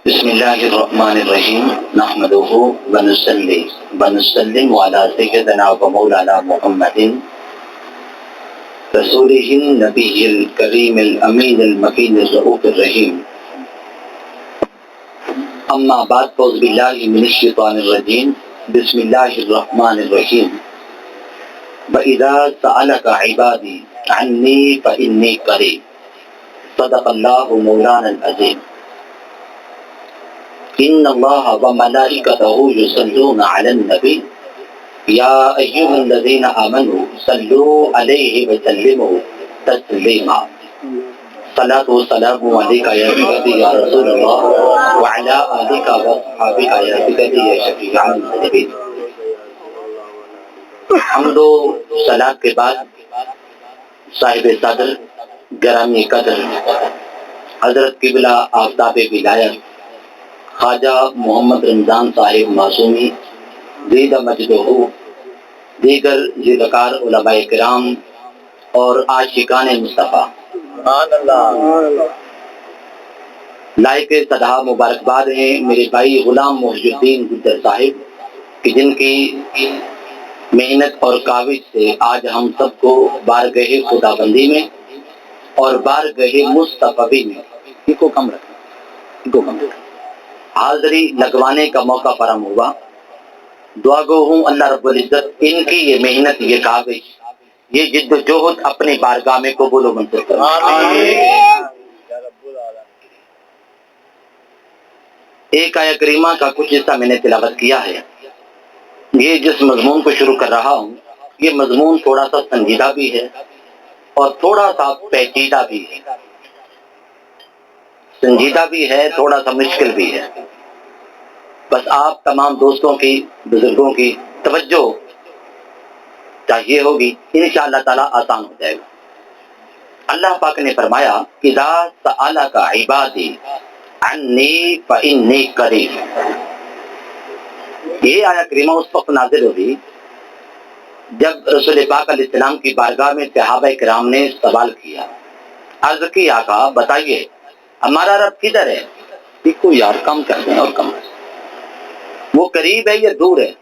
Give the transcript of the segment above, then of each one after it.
بسم اللہ الرحمن الرحیم نحمده ونسلم علی سیدنا و مولانا محمد رسولہ النبی الکریم الامین المکین الرؤوف الرحیم اما بعد فاعوذ باللہ من الشیطان الرجیم بسم اللہ الرحمن الرحیم وَإِذَا سَأَلَكَ عِبَادِي عَنِّي فَإِنِّي قَرِيبٌ صدق اللہ مولانا العظیم ان اللہ وملائکتہ یصلون علی النبی یا ایھا الذین آمنوا صلوا علیہ وسلموا تسلیما صلاۃ و سلام علیک یا سیدی یا رسول اللہ وعلی آلک واصحابک یا سیدی یا شفیع المذنبین۔ حمد و صلاۃ کے بعد صاحب صدر گرامی قدر حضرت قبلہ آفتاب ولایت خواجہ محمد رمضان صاحب معصومی زید مجدہ دیگر ذکر علماء کرام اور عاشقان مصطفیٰ لائق صدا مبارکباد ہیں میرے بھائی غلام محی الدین گجر صاحب کہ جن کی محنت اور کاوش سے آج ہم سب کو بارگاہ خدا بندی میں اور بارگاہ مصطفی میں حاضری لگوانے کا موقع فراہم ہوا۔ دعا گو ہوں اللہ رب العزت ان کی یہ محنت، یہ کاوش، یہ جد و جہد اپنی بارگاہ میں قبول و منظور فرمائے۔ ایک آیہ کریمہ کا کچھ حصہ میں نے تلاوت کیا ہے۔ یہ جس مضمون کو شروع کر رہا ہوں یہ مضمون تھوڑا سا سنجیدہ بھی ہے اور تھوڑا سا پیچیدہ بھی ہے، سنجیدہ بھی ہے، تھوڑا سا مشکل بھی ہے۔ بس آپ تمام دوستوں کی، بزرگوں کی توجہ چاہیے ہوگی، انشاءاللہ تعالی آسان ہو جائے گا۔ اللہ پاک نے فرمایا اذا سألک عبادی عنی فإنی قریب۔ یہ آیہ کریمہ اس وقت نازل ہوئی جب رسول پاک علیہ السلام کی بارگاہ میں صحابہ کرام نے سوال کیا، عرض کی آقا بتائیے ہمارا رب کدھر ہے؟ دیکھو یار کم کرتے ہیں اور کم کرتے ہیں، وہ قریب ہے یا دور ہے؟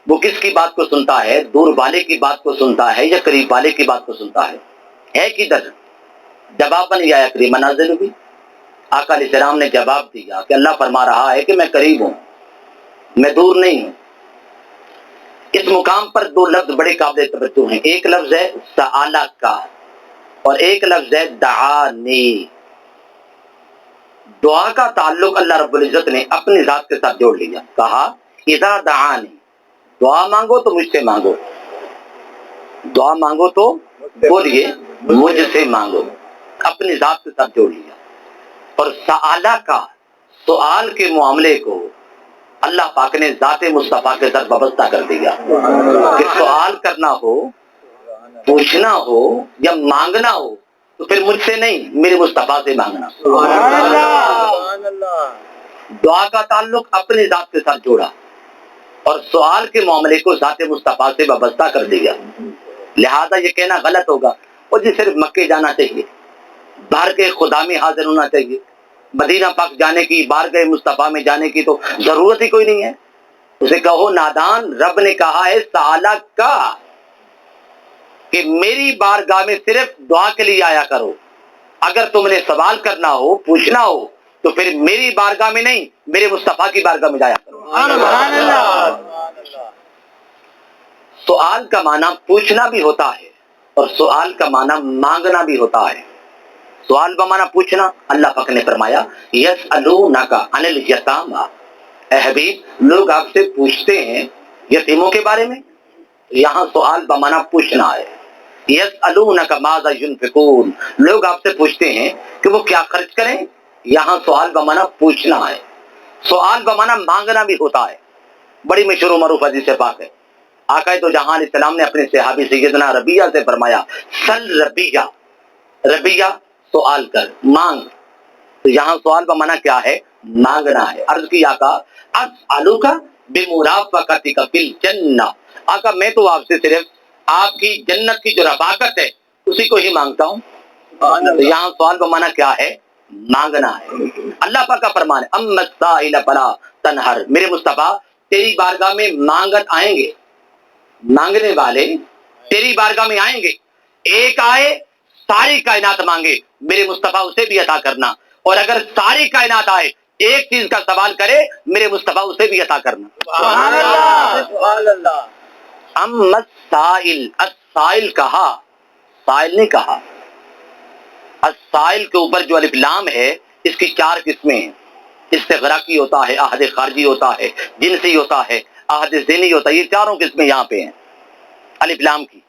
وہ کس کی بات کو سنتا ہے؟ دور والے کی بات کو سنتا ہے یا قریب والے کی بات کو سنتا ہے کدھر؟ جواب یہ آیا کریمہ نازل ہوئی، آقا علیہ السلام نے جواب دیا کہ اللہ فرما رہا ہے کہ میں قریب ہوں، میں دور نہیں ہوں۔ اس مقام پر دو لفظ بڑے قابل توجہ ہیں، ایک لفظ ہے سألک اور ایک لفظ ہے دعانی۔ دعا کا تعلق اللہ رب العزت نے اپنی ذات کے ساتھ جوڑ لیا، کہا اذا دعانی، دعا مانگو تو مجھ سے مانگو، دعا مانگو تو بولیے مجھ سے مانگو، اپنی ذات کے ساتھ جوڑ لیا۔ اور سألک کا سوال کے معاملے کو اللہ پاک نے ذات مصطفیٰ کے ساتھ وابستہ کر دیا کہ سوال کرنا ہو، پوچھنا ہو یا مانگنا ہو تو پھر مجھ سے نہیں میرے مصطفیٰ سے مانگنا۔ دعا کا تعلق اپنی ذات کے ساتھ جوڑا اور سوال کے معاملے کو ذات مصطفیٰ سے وابستہ کر دیا۔ لہذا یہ کہنا غلط ہوگا اور جی صرف مکے جانا چاہیے، باہر کے خدا میں حاضر ہونا چاہیے، مدینہ پاک جانے کی، بارگاہ مصطفیٰ میں جانے کی تو ضرورت ہی کوئی نہیں ہے۔ اسے کہو نادان، رب نے کہا ہے سألک کا کہ میری بارگاہ میں صرف دعا کے لیے آیا کرو، اگر تم نے سوال کرنا ہو، پوچھنا ہو تو پھر میری بارگاہ میں نہیں میرے مصطفیٰ کی بارگاہ میں جایا کرو۔ سوال کا معنی پوچھنا بھی ہوتا ہے اور سوال کا معنی مانگنا بھی ہوتا ہے۔ سوال کا معنی پوچھنا، اللہ پاک نے فرمایا یسألونک عن الیتامی، اے حبیب لوگ آپ سے پوچھتے ہیں یتیموں کے بارے میں، یہاں سوال بمعنی پوچھنا ہے۔ یسألونک ماذا ینفقون، لوگ آپ سے پوچھتے ہیں کہ وہ کیا خرچ کریں، یہاں سوال بمعنی پوچھنا ہے۔ سوال بمعنی مانگنا بھی ہوتا ہے۔ بڑی مشہور و معروف حدیث پاک ہے، آقا دو جہاں علیہ السلام نے اپنے صحابی سیدنا ربیعہ سے فرمایا سل ربیعہ، ربیعہ سوال کر، مانگ۔ تو یہاں سوال بمعنی کیا ہے؟ مانگنا ہے۔ عرض کی آقا اسألک بمرافقتک فی الجنہ، آقا میں تو آپ سے صرف آپ کی جنت کی جو رفاقت ہے اسی کو ہی مانگتا ہوں۔ تو یہاں سوال بمعنی کیا ہے؟ مانگنا ہے۔ اللہ پاک کا فرمان ہے اما السائل فلا تنہر، میرے مصطفیٰ تیری بارگاہ میں مانگت آئیں گے، مانگنے والے تیری بارگاہ میں آئیں گے، ایک آئے ساری کائنات مانگے میرے مصطفیٰ اسے بھی عطا کرنا، اور اگر ساری کائنات آئے ایک چیز کا سوال کرے میرے مصطفیٰ اسے بھی عطا کرنا۔ سبحان اللہ سبحان اللہ۔ اما السائل، السائل کہا، سائل نہیں کہا۔ السائل کے اوپر جو الف لام ہے اس کی 4 قسمیں ہیں، استغراقی ہوتا ہے، عہد خارجی ہوتا ہے، جنسی ہوتا ہے، عہد ذہنی ہوتا ہے، یہ چاروں قسمیں یہاں پہ ہیں الف لام کی۔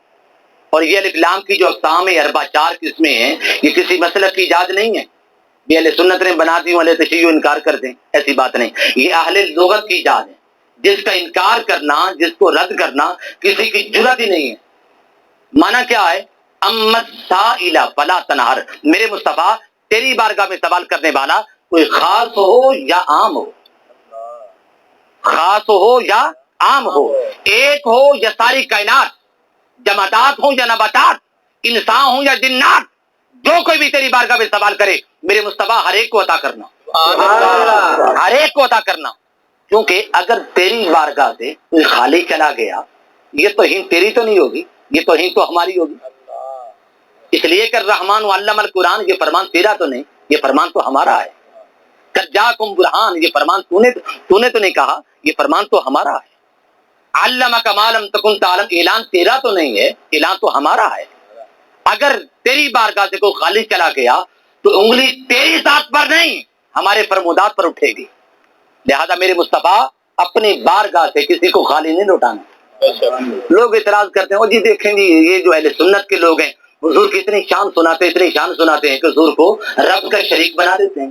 اور یہ الف لام کی جو اقسام اربع 4 قسمیں ہیں، یہ کسی مسلک کی ایجاد نہیں ہے، یہ اہل سنت نے بنا دی، اہل تشیع انکار کر دیں، ایسی بات نہیں، یہ اہل لغت کی ایجاد ہے۔ جس کا انکار کرنا، جس کو رد کرنا کسی کی جرات ہی نہیں ہے۔ معنی کیا ہے؟ اما السائل فلا تنہر، میرے مصطفیٰ تیری بارگاہ میں سوال کرنے والا کوئی خاص ہو یا عام ہو، خاص ہو یا عام ہو، ایک ہو یا ساری کائنات، جمادات ہوں یا نباتات، انسان ہوں یا جنات، جو کوئی بھی تیری بارگاہ میں سوال کرے میرے مصطفیٰ ہر ایک کو عطا کرنا، ہر ایک کو عطا کرنا۔ کیونکہ اگر تیری بارگاہ سے کوئی خالی چلا گیا یہ توہین تیری تو نہیں ہوگی، یہ توہین تو ہماری ہوگی، اس لیے کہ الرحمن علم القرآن، یہ فرمان تیرا تو نہیں، یہ فرمان تو ہمارا ہے۔ قد جاءکم برہان، یہ فرمان تو نے تو نہیں کہا، یہ فرمان تو ہمارا ہے۔ علمک ما لم تکن تعلم، اعلان تیرا تو نہیں ہے، اعلان تو ہمارا ہے۔ اگر تیری بارگاہ سے کوئی خالی چلا گیا تو انگلی تیری ذات پر نہیں ہمارے فرمودات پر اٹھے گی، لہذا میرے مصطفیٰ اپنی بارگاہ سے کسی کو خالی نہیں لوٹانا۔ لوگ اعتراض کرتے ہیں وہ جی دیکھیں گی یہ جو اہل سنت کے لوگ ہیں حضور کی اتنی شان سناتے اتنی شان سناتے ہیں کہ حضور کو رب کا شریک بنا دیتے ہیں،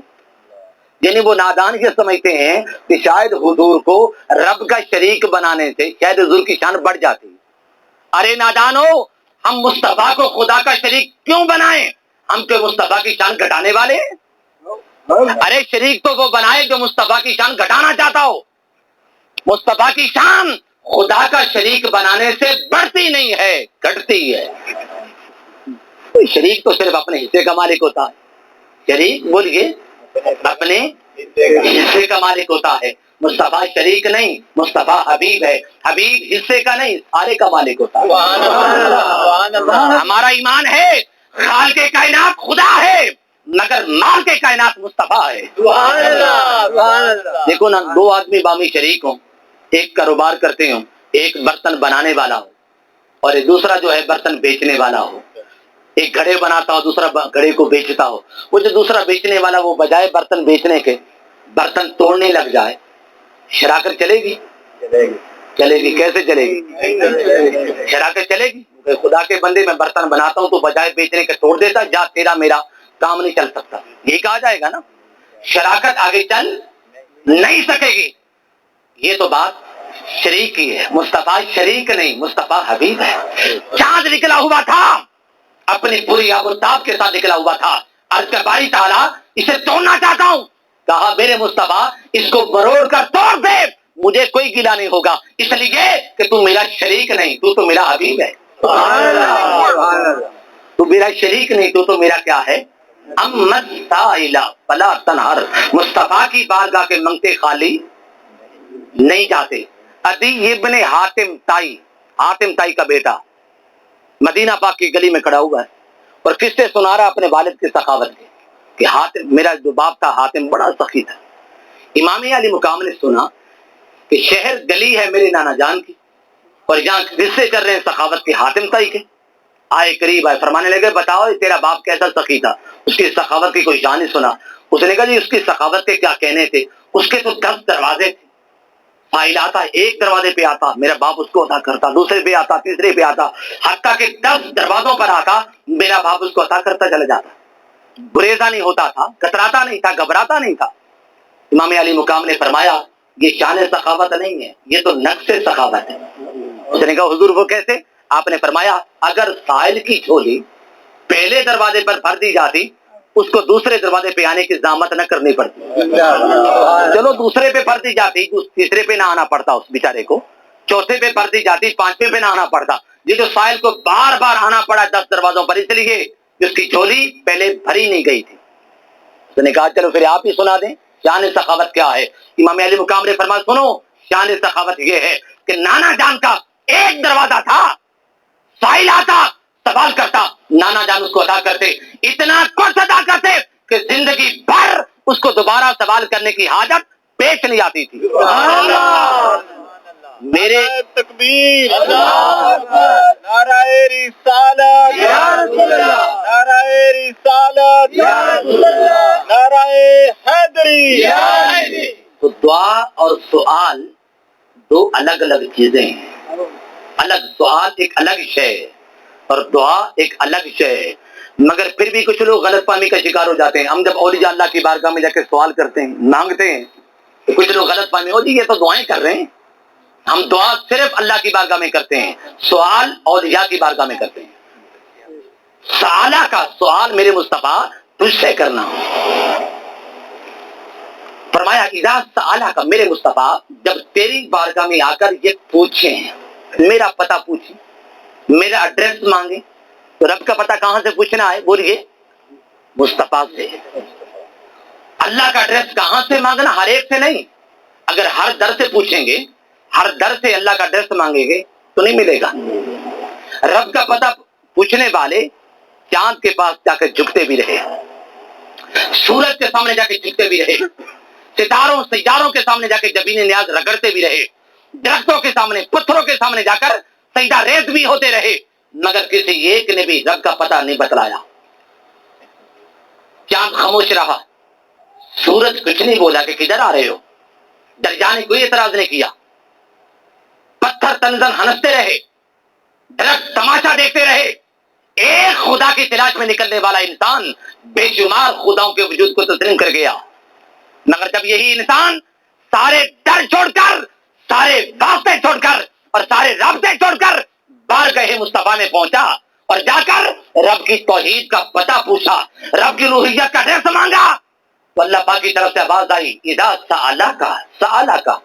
یعنی وہ نادان یہ سمجھتے ہیں کہ شاید حضور کو رب کا شریک بنانے سے شاید حضور کی شان بڑھ جاتی۔ ارے نادانو، ہم مصطفیٰ کو خدا کا شریک کیوں بنائیں؟ ہم تو مصطفیٰ کی شان گھٹانے والے ہیں؟ ارے شریک تو وہ بنائے جو مصطفیٰ کی شان گھٹانا چاہتا ہو۔ مصطفیٰ کی شان خدا کا شریک بنانے سے بڑھتی نہیں ہے، گھٹتی ہے۔ شریک تو صرف اپنے حصے کا مالک ہوتا ہے، شریک بولیے اپنے حصے کا مالک ہوتا ہے۔ مصطفیٰ شریک نہیں، مصطفیٰ حبیب ہے، حبیب حصے کا نہیں سارے کا مالک ہوتا ہے۔ ہمارا ایمان ہے خالق کائنات خدا ہے مگر مالک کائنات مصطفیٰ ہے۔ دیکھو نا، 2 آدمی بامی شریک ہوں، ایک کاروبار کرتے ہوں، ایک برتن بنانے والا ہو اور دوسرا جو ہے برتن بیچنے والا ہو، ایک گھڑے بناتا ہو دوسرا گھڑے کو بیچتا ہو، وہ جو دوسرا بیچنے والا وہ بجائے برتن بیچنے کے برتن توڑنے لگ جائے، شراکت چلے گی؟ چلے گی۔ کیسے چلے گی؟ شراکت چلے گی؟ خدا کے بندے میں برتن بناتا ہوں تو بجائے بیچنے کے توڑ دیتا، جا تیرا میرا کام نہیں چل سکتا، یہی کہا جائے گا نا، شراکت آگے چل نہیں سکے گی۔ یہ تو بات شریک کی ہے، مصطفیٰ شریک نہیں، مصطفیٰ حبیب ہے۔ چاند نکلا ہوا تھا اپنی پوری آب و تاب کے ساتھ نکلا ہوا تھا، عرض کا باری تعالیٰ اسے توڑنا چاہتا ہوں، کہا میرے مصطفیٰ اس کو مروڑ کر توڑ دے، مجھے کوئی گلہ نہیں ہوگا، اس لیے کہ تو میرا شریک نہیں، تو میرا حبیب ہے۔ تو میرا شریک نہیں، تو میرا کیا ہے؟ اما السائل فلا تنہر، مصطفیٰ کی بارگاہ کے منگتے خالی نہیں جاتے۔ عدی ابن حاتم تائی کا بیٹا مدینہ پاک کی گلی میں کھڑا ہوا ہے اور کس سے سنا رہا اپنے والد کی سخاوت کے کہ حاتم، میرا جو باپ تھا حاتم بڑا سخی تھا۔ امام علی مقام نے سنا کہ شہر گلی ہے میرے نانا جان کی اور یہاں قصے چل رہے ہیں سخاوت کے حاتم تائی کے، آئے قریب آئے، فرمانے لگے بتاؤ تیرا باپ کیسا سخی تھا، اس کی سخاوت کی کوئی شان ہی سنا۔ اس نے کہا جی اس کی سخاوت کے کیا کہنے تھے، اس کے تو 10 دروازے تھے، فائل آتا ایک دروازے پہ آتا میرا باپ اس کو عطا کرتا، دوسرے پہ آتا، تیسرے پہ آتا، حتیٰ کہ 10 دروازوں پر آتا میرا باپ اس کو عطا کرتا چلا جاتا، گریزا نہیں ہوتا تھا، کتراتا نہیں تھا، گھبراتا نہیں تھا۔ امام علی مقام نے فرمایا یہ شان سخاوت نہیں ہے، یہ تو نقص سخاوت ہے۔ اس نے کہا حضور وہ کیسے؟ آپ نے فرمایا اگر سائل کی جھولی پہلے دروازے پر بھر دی جاتی اس کو دوسرے دروازے پہ آنے کی زحمت نہ کرنی پڑتی، چلو دوسرے پہ بھر دی جاتی، تیسرے پہ نہ آنا پڑتا اس بیچارے کو، چوتھے پہ بھر دی جاتی، 5ویں پہ نہ آنا پڑتا۔ یہ جو سائل کو بار بار آنا پڑا 10 دروازوں پر، اس لیے اس کی جھولی پہلے بھری نہیں گئی تھی۔ تو نے کہا چلو پھر آپ ہی سنا دیں شان سخاوت کیا ہے. امام علی مقام نے فرمایا سنو شان سخاوت یہ ہے کہ نانا جان کا ایک دروازہ تھا, سائل آتا سوال کرتا, نانا جان اس کو ادا کرتے, اتنا کچھ ادا کرتے کہ زندگی بھر اس کو دوبارہ سوال کرنے کی حاجت پیش نہیں آتی تھی. میرے تکبیر, نعرہ رسالت, نعرہ رسالت, نعرہ حیدری. تو دعا اور سوال دو الگ الگ چیزیں ہیں. الگ سوال ایک الگ شے اور دعا ایک الگ شے ہے. مگر پھر بھی کچھ لوگ غلط فہمی کا شکار ہو جاتے ہیں. ہم جب اولیاء اللہ کی بارگاہ میں جا کے سوال کرتے ہیں, مانگتے ہیں, تو کچھ لوگ غلط فہمی ہو جی یہ تو دعائیں کر رہے ہیں. ہم دعا صرف اللہ کی بارگاہ میں کرتے ہیں, سوال اولیاء کی بارگاہ میں کرتے ہیں. سالہ کا سوال میرے مصطفیٰ تجھ سے کرنا. فرمایا اذا سالہ کا میرے مصطفیٰ جب تیری بارگاہ میں آ کر یہ پوچھیں, میرا پتہ پوچھیں, میرا ایڈریس مانگیں, تو رب کا پتہ کہاں سے پوچھنا ہے؟ بولیے مصطفیٰ سے. اللہ کا ایڈریس کہاں سے مانگنا؟ ہر ایک سے نہیں. اگر ہر در سے پوچھیں گے, ہر در سے اللہ کا ایڈریس مانگیں گے تو نہیں ملے گا. رب کا پتہ پوچھنے والے چاند کے پاس جا کے جھکتے بھی رہے, سورج کے سامنے جا کے جھکتے بھی رہے, ستاروں سیاروں کے سامنے جا کے جبین نیاز رگڑتے بھی رہے, درختوں کے سامنے پتھروں کے سامنے جا کر سجدہ ریز بھی ہوتے رہے, مگر کسی ایک نے بھی رب کا پتہ نہیں بتلایا. چاند خاموش رہا, سورج کچھ نہیں بولا کہ کدھر آ رہے ہو, دریا نے کوئی اعتراض نہیں کیا, پتھر تنزن ہنستے رہے, درخت تماشا دیکھتے رہے. ایک خدا کی تلاش میں نکلنے والا انسان بے شمار خداؤں کے وجود کو تسلیم کر گیا. مگر جب یہی انسان سارے ڈر چھوڑ کر, سارے واسطے چھوڑ کر اور سارے رابطے چھوڑ کر بارگاہ مصطفیٰ میں پہنچا اور جا کر رب کی توحید کا پتہ پوچھا, رب کی الوہیت کا ایڈریس مانگا, تو اللہ پاک کی طرف سے آواز آئی اذا سالہ کا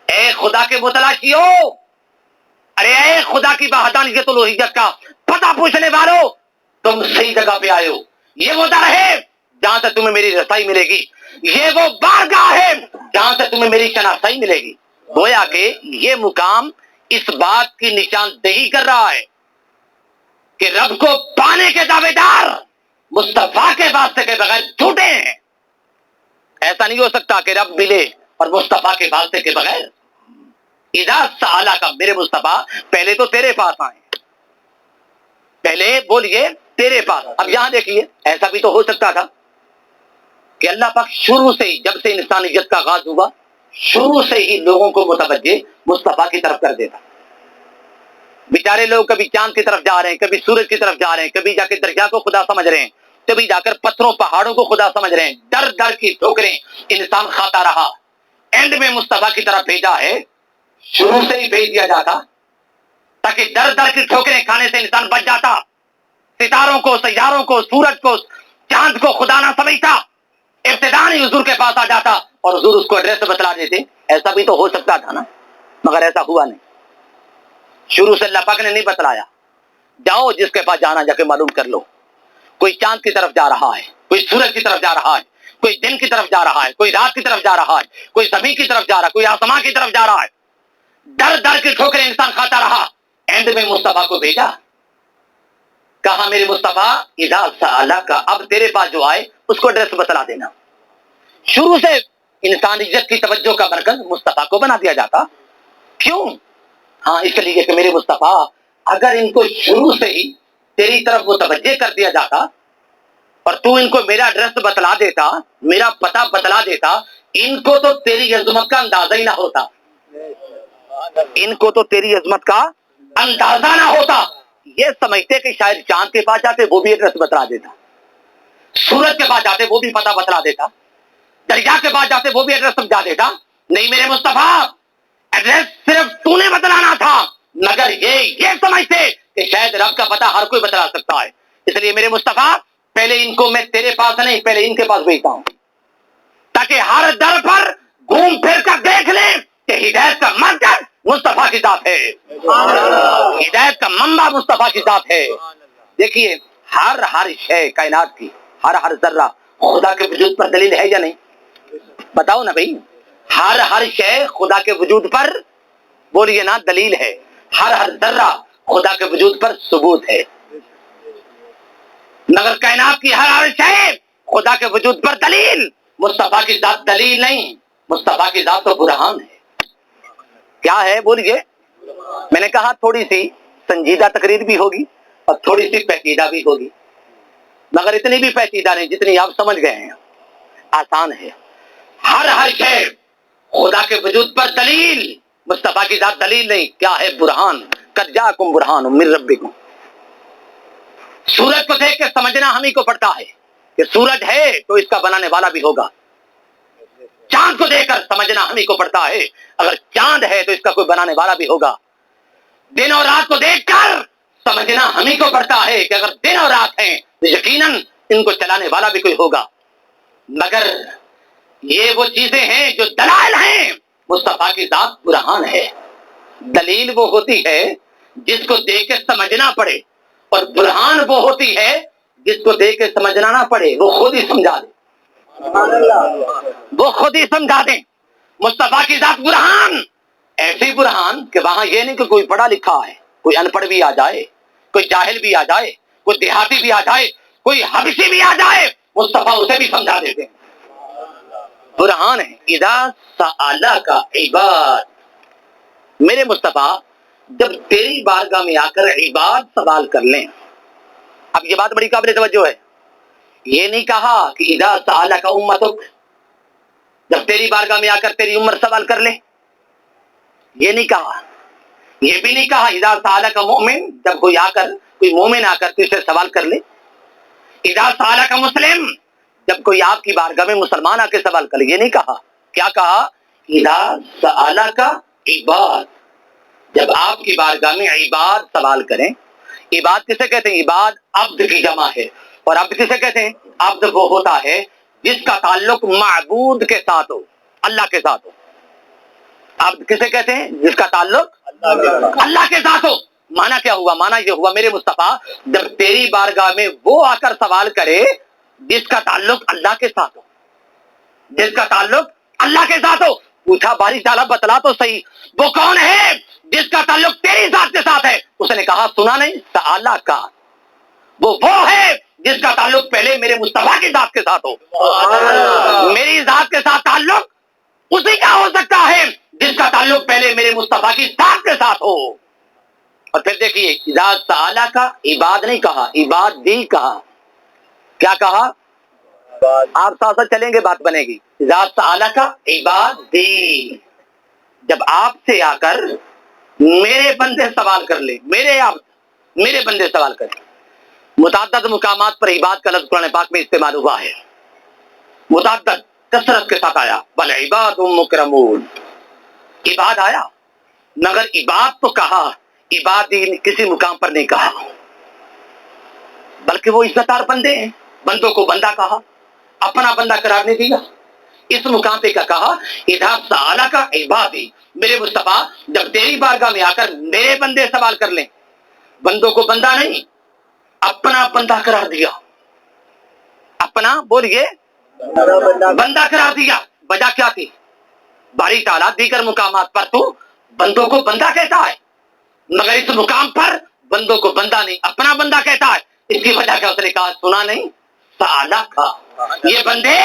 اے خدا کے متلاشیو, ارے اے خدا کی وحدانیت الوہیت کا پتہ پوچھنے والوں, تم صحیح جگہ پہ آئے ہو. یہ وہ در ہے جہاں سے تمہیں میری رسائی ملے گی, یہ وہ بارگاہ ہے جہاں سے تمہیں میری شناسائی ملے گی. گویا کہ یہ مقام اس بات کی نشاندہی کر رہا ہے کہ رب کو پانے کے دعوے دار مصطفیٰ کے واسطے کے بغیر جھوٹے ہیں. ایسا نہیں ہو سکتا کہ رب ملے اور مصطفیٰ کے واسطے کے بغیر. اذا سالہ کا میرے مصطفیٰ پہلے تو تیرے پاس آئے, پہلے بولیے تیرے پاس. اب یہاں دیکھیے ایسا بھی تو ہو سکتا تھا کہ اللہ پاک شروع سے ہی, جب سے انسانیت کا آغاز ہوا, شروع سے ہی لوگوں کو متوجہ مصطفیٰ کی طرف کر دیتا. بیچارے لوگ کبھی چاند کی طرف جا رہے ہیں, کبھی سورج کی طرف جا رہے ہیں, کبھی جا کے دریا کو خدا سمجھ رہے ہیں, کبھی جا کر پتھروں پہاڑوں کو خدا سمجھ رہے ہیں. در در کی ٹھوکریں انسان کھاتا رہا, اینڈ میں مصطفیٰ کی طرف بھیجا ہے. شروع سے ہی بھیج دیا جاتا تاکہ در در کی ٹھوکریں کھانے سے انسان بچ جاتا, ستاروں کو, سیاروں کو, سورج کو, چاند کو خدا نہ سمجھتا, ابتدائی حضور کے پاس آ جاتا اور حضور اس کو ایڈریس بتلا دیتے. ایسا بھی تو ہو سکتا تھا نا, مگر ایسا ہوا نہیں. شروع سے اللہ پاک نے نہیں بتلایا, جاؤ جس کے پاس جانا جا کے معلوم کر لو. کوئی چاند کی طرف جا رہا ہے, کوئی سورج کی طرف جا رہا ہے, کوئی دن کی طرف جا رہا ہے, کوئی رات کی طرف جا رہا ہے, کوئی زمین کی طرف جا رہا ہے, کوئی آسمان کی طرف جا رہا ہے. در در کی ٹھوکریں انسان کھاتا رہا, اینڈ میں مصطفیٰ کو بھیجا, کہا میرے مصطفیٰ اذا سالہ کا, اب تیرے پاس جو آئے اس کو ایڈریس بتلا دینا. شروع سے انسانیت کی توجہ کا مرکز مصطفیٰ کو بنا دیا جاتا. کیوں؟ ہاں اس لیے کہ میرے مصطفیٰ اگر ان کو شروع سے ہی تیری طرف متوجہ کر دیا جاتا اور تو ان کو میرا ایڈریس بتلا دیتا, میرا پتہ بتلا دیتا, ان کو تو تیری عظمت کا اندازہ ہی نہ ہوتا, ان کو تو تیری عظمت کا اندازہ نہ ہوتا. یہ سمجھتے کہ شاید چاند کے پاس جاتے وہ بھی ایڈریس بتلا دیتا, سورج کے پاس جاتے وہ بھی پتہ بتلا دیتا, دریا کے پاس جاتے وہ بھی ایڈریس سمجھا دیتا. نہیں میرے مصطفیٰ, ایڈریس صرف تو نے بتلانا تھا, مگر یہ سمجھتے کہ شاید رب کا پتہ ہر کوئی بتلا سکتا ہے. اس لیے میرے مصطفیٰ پہلے ان کو میں تیرے پاس نہیں, پہلے ان کے پاس بھیجتا ہوں تاکہ ہر در پر گھوم پھر کر دیکھ لیں کہ ہدایت کا مرکز مصطفیٰ کی ذات ہے, ہدایت کا منبع مصطفیٰ کی ذات ہے. دیکھیے ہر شے کائنات کی, ہر ذرہ خدا کے وجود پر دلیل ہے یا نہیں؟ بتاؤ نا بھائی. ہر شے خدا کے وجود پر بولیے نا دلیل ہے. ہر ذرہ خدا کے وجود پر ثبوت ہے. مگر کائنات کی ہر شے خدا کے وجود پر دلیل. مصطفیٰ کی ذات دلیل نہیں، مصطفیٰ کی ذات تو برہان ہے. کیا ہے بولیے؟ میں نے کہا تھوڑی سی سنجیدہ تقریر بھی ہوگی اور تھوڑی سی پیچیدہ بھی ہوگی، مگر اتنی بھی پیچیدہ نہیں جتنی آپ سمجھ گئے ہیں. آسان ہے. ہر شے خدا کے وجود پر دلیل، مصطفیٰ کی ذات دلیل نہیں. کیا ہے؟ برہان. قد جاءکم برہان من ربکم. سورج کو دیکھ کے سمجھنا ہم ہی کو پڑتا ہے کہ سورج ہے تو اس کا بنانے والا بھی ہوگا. چاند کو دیکھ کر سمجھنا ہم ہی کو پڑتا ہے اگر چاند ہے تو اس کا کوئی بنانے والا بھی ہوگا. دن اور رات کو دیکھ کر سمجھنا ہم ہی کو پڑتا ہے کہ اگر دن اور رات ہیں تو یقیناً ان کو چلانے والا بھی کوئی ہوگا. مگر یہ وہ چیزیں ہیں جو دلائل ہیں. مصطفیٰ کی ذات برہان ہے. دلیل وہ ہوتی ہے جس کو دیکھ کے سمجھنا پڑے، اور برہان وہ ہوتی ہے جس کو دیکھ کے سمجھنا نہ پڑے، وہ خود ہی سمجھا دے. وہ خود ہی سمجھا دیں. مصطفیٰ کی ذات برہان، ایسی برہان کہ وہاں یہ نہیں کہ کوئی پڑھا لکھا ہے، کوئی ان پڑھ بھی آ جائے، کوئی جاہل بھی آ جائے، کوئی دیہاتی بھی آ جائے، کوئی حبشی بھی آ جائے، مصطفیٰ اسے بھی سمجھا دیتے ہیں. برہان ہے. اذا سألک عباد، میرے مصطفیٰ جب تیری بارگاہ میں آ کر عباد سوال کر لیں. اب یہ بات بڑی قابل توجہ ہے. یہ نہیں کہا کہ اذا سألک امتک، جب تیری بارگاہ میں آ کر تیری امت سوال کر لے. یہ نہیں کہا. یہ بھی نہیں کہا اذا سألک مؤمن، جب کوئی آ کر کوئی مومن آ کر تجھ سے سوال کر لے. اذا سألک مسلم، جب کوئی آپ کی بارگاہ میں مسلمان آ کے سوال کر لے. یہ نہیں کہا. کیا کہا؟ اذا سألک عباد، جب آپ کی بارگاہ میں عباد سوال کریں. عباد کسے کہتے ہیں؟ عباد عبد کی جمع ہے. اور عبد کسے کہتے ہیں؟ عبد وہ ہوتا ہے جس کا تعلق معبود کے ساتھ ہو، اللہ کے ساتھ ہو. عبد کسے کہتے ہیں؟ جس کا تعلق اللہ کے ساتھ ہو. مانا کیا ہوا؟ مانا یہ ہوا میرے مصطفیٰ جب تیری بارگاہ میں وہ آ کر سوال کرے جس کا تعلق اللہ کے ساتھ ہو، جس کا تعلق اللہ کے ساتھ ہو. پوچھا باری تعالیٰ بتلا تو صحیح وہ کون ہے جس کا تعلق تیری ذات کے ساتھ ہے؟ اس نے کہا سنا نہیں؟ سألہ کا، وہ ہے جس کا تعلق پہلے میرے مصطفیٰ کی ذات کے ساتھ ہو. میری ذات کے ساتھ تعلق اسی کا ہو سکتا ہے جس کا تعلق پہلے میرے مصطفیٰ کی ذات کے ساتھ ہو. اور پھر دیکھیے اذا سألہ کا عباد نہیں کہا، عباد بھی کہا. کیا کہا؟ آپ ساتھ ساتھ چلیں گے بات بنے گی. اذا سألہ کا عباد بھی، جب آپ سے آ کر میرے بندے سوال کر لیں، میرے بندے سوال کر لیں. متعدد مقامات پر عباد کا لفظ قرآن پاک میں استعمال ہوا ہے. متعدد کثرت کے ساتھ آیا. بل عباد مکرمون، عباد آیا، مگر عباد تو کہا، عبادی کسی مقام پر نہیں کہا، بلکہ وہ عزتدار بندے ہیں. بندوں کو بندہ کہا، اپنا بندہ قرار نہیں دیا. اس مقام پہ کیا کہا؟ اذا سألک عبادی، میرے مصطفیٰ جب تیری بارگاہ میں آ کر میرے بندے سوال کر لیں، بندوں کو بندہ نہیں اپنا بندہ قرار دیا. اپنا بولیے بندہ قرار دیا. وجہ کیا تھی؟ باری تعالیٰ دیگر مقامات پر تو بندوں کو بندہ کہتا ہے، مگر اس مقام پر بندوں کو بندہ نہیں اپنا بندہ کہتا ہے. اس کی وجہ کیا؟ اس نے کہا سنا نہیں؟ سألہ کا. یہ بندے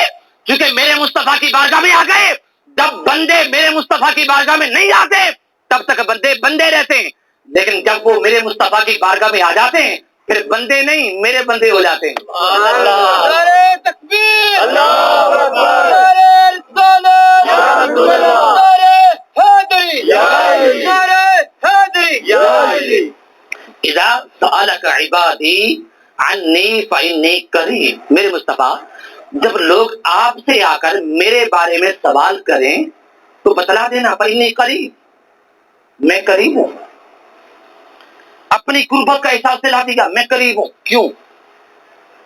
چونکہ میرے مصطفیٰ کی بارگاہ میں آ گئے. جب بندے میرے مصطفیٰ کی بارگاہ میں نہیں آتے تب تک بندے بندے رہتے ہیں، لیکن جب وہ میرے مصطفیٰ کی بارگاہ میں آ جاتے ہیں پھر بندے نہیں میرے بندے ہو جاتے ہیں. نعرہ تکبیر، اللہ اکبر، نعرہ رسالت، یا رسول اللہ، نعرہ حیدری، یا علی، نعرہ حیدری، یا علی. اذا سألک عبادی عنی فإنی قریب، میرے مصطفیٰ جب لوگ آپ سے آ کر میرے بارے میں سوال کریں تو بتلا دینا فإنی قریب، میں قریب ہوں. اپنی قربت کا احساس دلا دیا، میں قریب ہوں. کیوں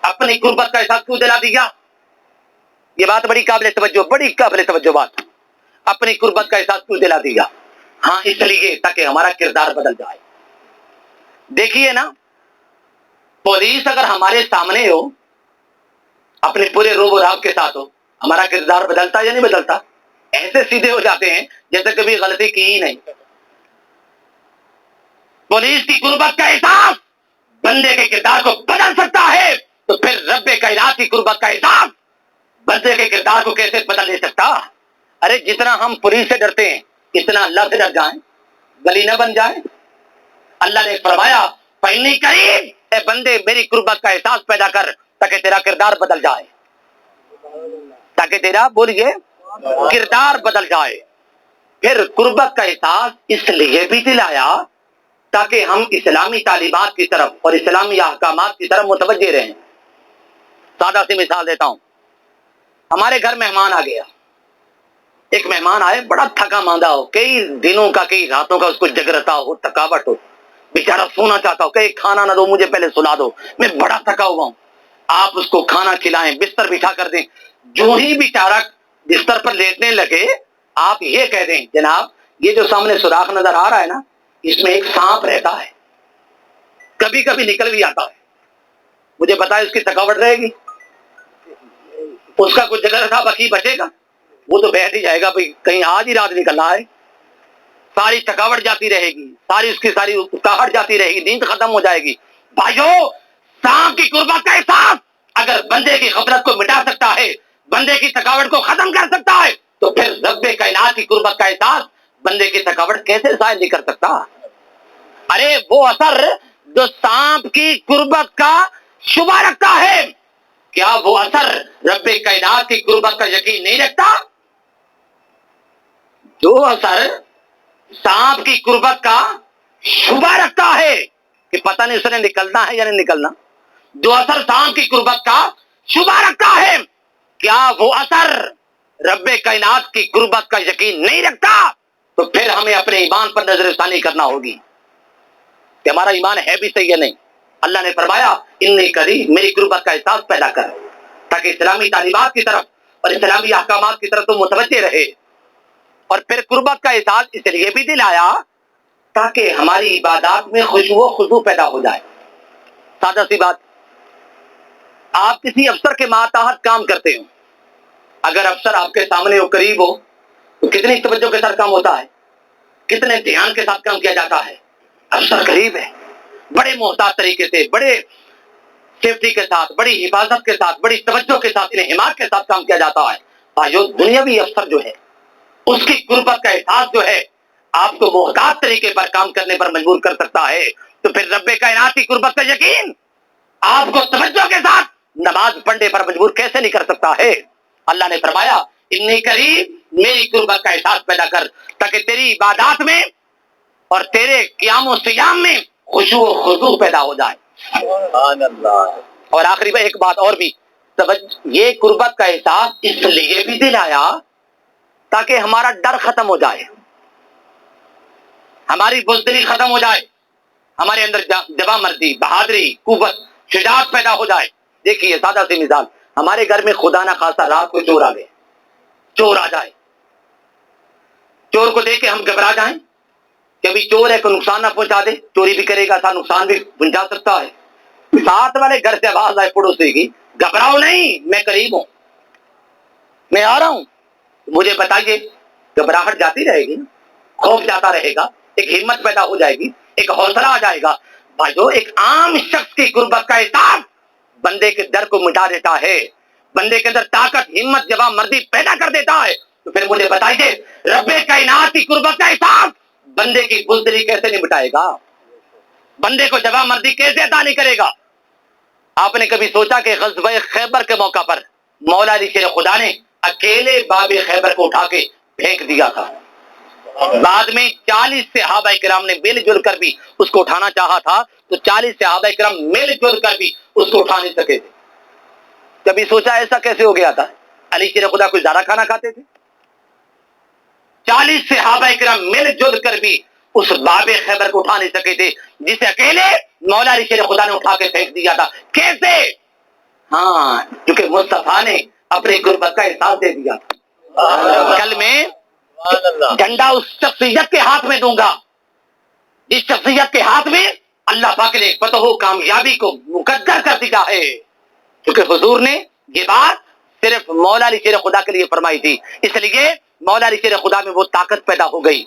اپنی قربت کا احساس کیوں دلا دیا؟ یہ بات بڑی قابل توجہ بات. اپنی قربت کا احساس کیوں دلا دیا؟ ہاں اس لیے تاکہ ہمارا کردار بدل جائے. دیکھیے نا، پولیس اگر ہمارے سامنے ہو اپنے پورے روب و راب کے ساتھ ہو، ہمارا کردار بدلتا یا نہیں بدلتا؟ ایسے سیدھے ہو جاتے ہیں جیسے کبھی غلطی کی ہی نہیں۔ پولیس کی قربت کا احساس بندے کے کردار کو بدل سکتا ہے، تو پھر رب کائنات کی قربت کا احساس بندے کے کردار کو کیسے بدل نہیں سکتا؟ ارے جتنا ہم پولیس سے ڈرتے ہیں اتنا اللہ سے ڈر جائیں، ولی نہ بن جائیں۔ اللہ نے فرمایا فَإِنِّي قَرِيبٌ، اے بندے میری قربت کا احساس پیدا کر تاکہ تیرا کردار بدل جائے، تاکہ تیرا بولیے کردار بدل جائے۔ پھر قربت کا احساس اس لیے بھی دلایا تاکہ ہم اسلامی تعلیمات کی طرف اور اسلامی احکامات کی طرف متوجہ رہیں۔ سادہ سی مثال دیتا ہوں، ہمارے گھر مہمان آ گیا، ایک مہمان آئے بڑا تھکا ماندہ ہو، کئی دنوں کا کئی راتوں کا اس کو جگرتا ہو، تھکاوٹ ہو، بیچارہ سونا چاہتا ہو، کہ کھانا نہ دو مجھے پہلے سلا دو، میں بڑا تھکا ہوا ہوں۔ آپ اس کو کھانا کھلائیں، بستر بچھا کر دیں۔ جو ہی بیچارہ بستر پر لیٹنے لگے آپ یہ کہہ دیں جناب یہ جو سامنے سوراخ نظر آ رہا ہے نا، اس میں ایک سانپ رہتا ہے، کبھی کبھی نکل بھی آتا ہے، مجھے بتائے اس کی تھکاوٹ رہے گی؟ اس کا کچھ جگہ تھا باقی بچے گا؟ وہ تو بیٹھ ہی جائے گا، بھئی کہیں آج ہی رات نکل رہا ہے، ساری تھکاوٹ جاتی رہے گی، ساری اس کی ساری اکاہٹ جاتی رہے گی، نیند ختم ہو جائے گی۔ بھائیو، سانپ کی قربت کا احساس اگر بندے کی غفلت کو مٹا سکتا ہے، بندے کی تھکاوٹ کو ختم کر سکتا ہے، تو پھر رب کائنات کی قربت کا احساس بندے کی تھکاوٹ کیسے ظاہر نہیں کر سکتا؟ ارے وہ اثر جو سانپ کی قربت کا شبہ رکھتا ہے، کیا وہ اثر رب کائنات کی قربت کا یقین نہیں رکھتا؟ جو اثر سانپ کی قربت کا شبہ رکھتا ہے کہ پتہ نہیں اس نے نکلنا ہے یا نہیں نکلنا، جو اثر سانپ کی قربت کا شبہ رکھتا ہے، کیا وہ اثر رب کائنات کی قربت کا یقین نہیں رکھتا؟ تو پھر ہمیں اپنے ایمان پر نظر ثانی کرنا ہوگی کہ ہمارا ایمان ہے بھی صحیح ہے نہیں۔ اللہ نے فرمایا انی قریب، میری قربت کا احساس پیدا کر تاکہ اسلامی تعلیمات کی طرف اور اسلامی احکامات کی طرف تو متوجہ رہے۔ اور پھر قربت کا احساس اس لیے بھی دلایا تاکہ ہماری عبادات میں خشوع و خضوع پیدا ہو جائے۔ سادہ سی بات، آپ کسی افسر کے ماتحت کام کرتے ہو، اگر افسر آپ کے سامنے ہو، قریب ہو، تو کتنی توجہ کے ساتھ کام ہوتا ہے، کتنے دھیان کے ساتھ کام کیا جاتا ہے۔ افسر قریب ہے، بڑے محتاط طریقے سے، بڑے سیفٹی کے ساتھ، بڑی حفاظت کے ساتھ، بڑی توجہ کے ساتھ، انہماک کے ساتھ کام کیا جاتا ہے۔ بھائیو، دنیاوی افسر جو ہے اس کی قربت کا احساس جو ہے آپ کو محتاط طریقے پر کام کرنے پر مجبور کر سکتا ہے، تو پھر رب کائنات کی قربت کا یقین آپ کو توجہ کے ساتھ نماز پڑھنے پر مجبور کیسے نہیں کر سکتا ہے؟ اللہ نے فرمایا انی قریب، میری قربت کا احساس پیدا کر تاکہ تیری عبادات میں اور تیرے قیام و سیام میں خشوع و خضوع پیدا ہو جائے۔ سبحان اللہ۔ اور آخری ایک بات اور بھی، یہ قربت کا احساس اس لیے بھی دلایا تاکہ ہمارا ڈر ختم ہو جائے، ہماری بزدلی ختم ہو جائے، ہمارے اندر جواں مردی، بہادری، قوت، شجاعت پیدا ہو جائے۔ دیکھیے سادہ سی مثال، ہمارے گھر میں خدا نہ خواستہ رات کو چور آ گئے، چور آ جائے، چور کو دیکھ کے ہم گھبرا جائیں کہ ابھی چور ہے کوئی نقصان نہ پہنچا دے، چوری بھی کرے گا ساتھ نقصان بھی پہنچا سکتا ہے۔ ساتھ والے گھر سے آواز آئے پڑوسی کی، گھبراؤ نہیں، میں قریب ہوں، میں آ رہا ہوں، مجھے بتائیے، گھبراہٹ جاتی رہے گی، خوف جاتا رہے گا، ایک ہمت پیدا ہو جائے گی، ایک حوصلہ آ جائے گا۔ بھائیو، ایک عام شخص کی قربت کا احساس بندے کے ڈر کو مٹا دیتا ہے، بندے کے اندر طاقت، ہمت، جواں مردی پیدا کر دیتا ہے۔ تو پھر مجھے بتائیے رب کائنات کی قربت کا احساس بندے کی بزدلی کیسے نہیں مٹائے گا، بندے کو جواں مردی کیسے عطا نہیں کرے گا؟ آپ نے کبھی سوچا کہ غزوہ خیبر کے موقع پر مولا علی شیر خدا نے اکیلے باب خیبر کو اٹھا کے پھینک دیا تھا، بعد میں 40 صحابہ کرام نے مل جل کر بھی اس کو اٹھانا چاہا تھا، تو 40 صحابہ کرام مل جل کر بھی اس کو اٹھا نہیں سکے تھے۔ کبھی سوچا ایسا کیسے ہو گیا تھا؟ علی شیر خدا کوئی زیادہ کھانا کھاتے تھے؟ 40 صحابہ کرام مل جل کر بھی اس باب خیبر کو اٹھا نہیں سکے تھے، جسے اکیلے مولا علی شیر خدا نے اٹھا کے پھینک دیا تھا۔ کیسے؟ ہاں، کیونکہ مصطفیٰ نے اپنی غربت کا احساس دے دیا۔ کل میں ڈنڈا اس شخصیت کے ہاتھ میں دوں گا جس شخصیت کے ہاتھ میں اللہ پاک نے فتح و کامیابی کو مقدر کر دیا ہے، کیونکہ حضور نے یہ بات صرف مولا علی شیر خدا کے لیے فرمائی تھی، اس لیے مولا علی شیر خدا میں وہ طاقت پیدا ہو گئی،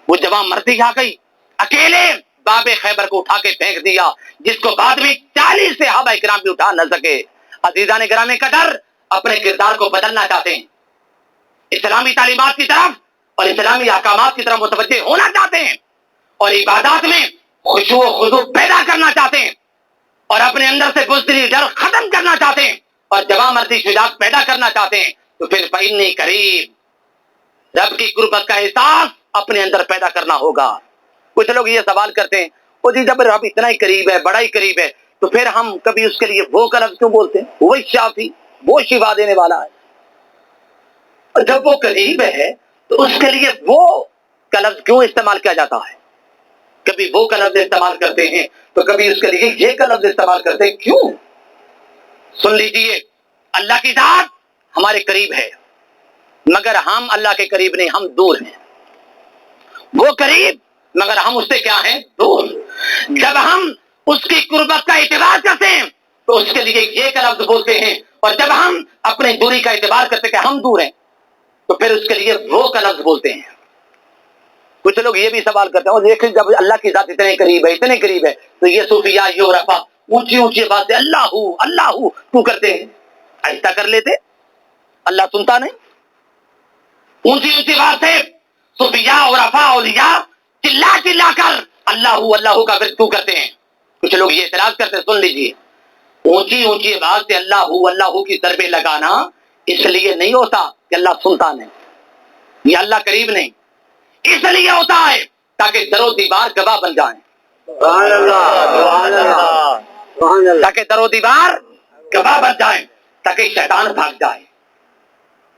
وہ جوان مردی آ گئی، اکیلے باب خیبر کو اٹھا کے پھینک دیا، جس کو بعد میں 40 صحابہ کرام بھی اٹھا نہ سکے۔ عزیزان گرامی قدر، اپنے کردار کو بدلنا چاہتے ہیں، اسلامی تعلیمات کی طرف اور اسلامی احکامات کی طرف متوجہ ہونا چاہتے ہیں، اور عبادات میں خشوع و خضوع پیدا کرنا چاہتے ہیں، اور اپنے اندر سے بزدلی ڈر ختم کرنا چاہتے ہیں، اور جوان مردی شجاعت پیدا کرنا چاہتے ہیں، تو پھر فإنی قریب، رب کی قربت کا احساس اپنے اندر پیدا کرنا ہوگا۔ کچھ لوگ یہ سوال کرتے ہیں، وہ جی جب رب اتنا ہی قریب ہے، بڑا ہی قریب ہے، تو پھر ہم کبھی اس کے لیے وہ کا لفظ کیوں بولتے ہیں؟ وہی شافی، وہ شفا دینے والا ہے، اور جب وہ قریب ہے تو اس کے لیے وہ کا لفظ کیوں استعمال کیا جاتا ہے؟ کبھی وہ کا لفظ استعمال کرتے ہیں تو کبھی اس کے لیے یہ کا لفظ استعمال کرتے ہیں، کیوں؟ سن لیجئے، اللہ کی ذات ہمارے قریب ہے، مگر ہم اللہ کے قریب نہیں، ہم دور ہیں۔ وہ قریب مگر ہم اس سے کیا ہیں؟ دور۔ جب ہم اس کی قربت کا اعتبار کرتے ہیں تو اس کے لیے یہ کا لفظ بولتے ہیں، اور جب ہم اپنے دوری کا اعتبار کرتے ہیں کہ ہم دور ہیں تو پھر اس کے لیے وہ کا لفظ بولتے ہیں۔ کچھ لوگ یہ بھی سوال کرتے ہیں، اور دیکھیں جب اللہ کی ذات اتنے قریب ہے، اتنے قریب ہے، تو یہ صوفیاء یہ رفع اونچی اونچی بات سے اللہ اللہ کیوں کرتے ہیں؟ ایسا کر لیتے، اللہ سنتا نہیں؟ اونچی اونچی بات سے صوفیاء اور رفع اولیاء چلا چلا کر اللہ اللہ کا ورد کیوں کرتے ہیں؟ کچھ لوگ یہ اعتراض کرتے ہیں، سن لیجئے، اونچی اونچی بات سے اللہ اللہ کی ضربیں لگانا اس لیے نہیں ہوتا کہ اللہ سنتا نہیں، یہ اللہ قریب نہیں، اس لیے ہوتا ہے تاکہ در و دیوار گواہ بن جائیں، سبحان اللہ، سبحان اللہ، سبحان اللہ، تاکہ در و دیوار گواہ بن جائیں، تاکہ شیطان بھاگ جائے،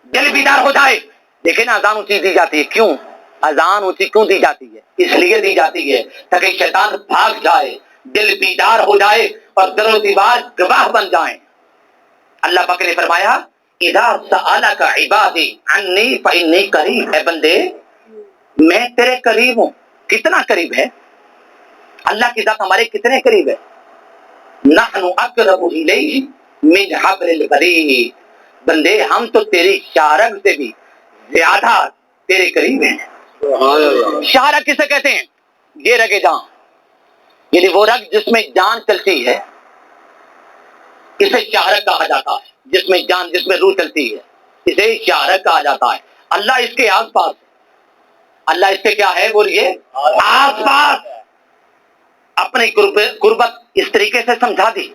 دل بیدار ہو جائے۔ دیکھیں نا، اذان اونچی دی جاتی ہے، کیوں؟ اذان اونچی کیوں دی جاتی ہے؟ اس لیے دی جاتی ہے تاکہ شیطان بھاگ جائے، دل بیدار ہو جائے، اور در و دیوار گواہ بن جائیں۔ اللہ پاک نے فرمایا اذا سألک عبادی عنی فإنی قریب، اے بندے میں تیرے قریب ہوں۔ کتنا قریب ہے؟ اللہ کی ذات ہمارے کتنے قریب ہے؟ نحن اقرب الیہ من حبل الورید، بندے ہم تو تیری شارگ سے بھی زیادہ تیرے قریب ہیں۔ سبحان اللہ، شارگ کسے کہتے ہیں؟ یہ رگ جان، یعنی وہ رگ جس میں جان چلتی ہے، اسے شارگ کہا جاتا ہے، جس میں جان، جس میں روح چلتی ہے، اسے شارگ کہا جاتا ہے۔ اللہ اس کے آس پاس، اللہ اس کے کیا ہے؟ بولیے، آس پاس۔ اپنی قربت اس طریقے سے سمجھا دی۔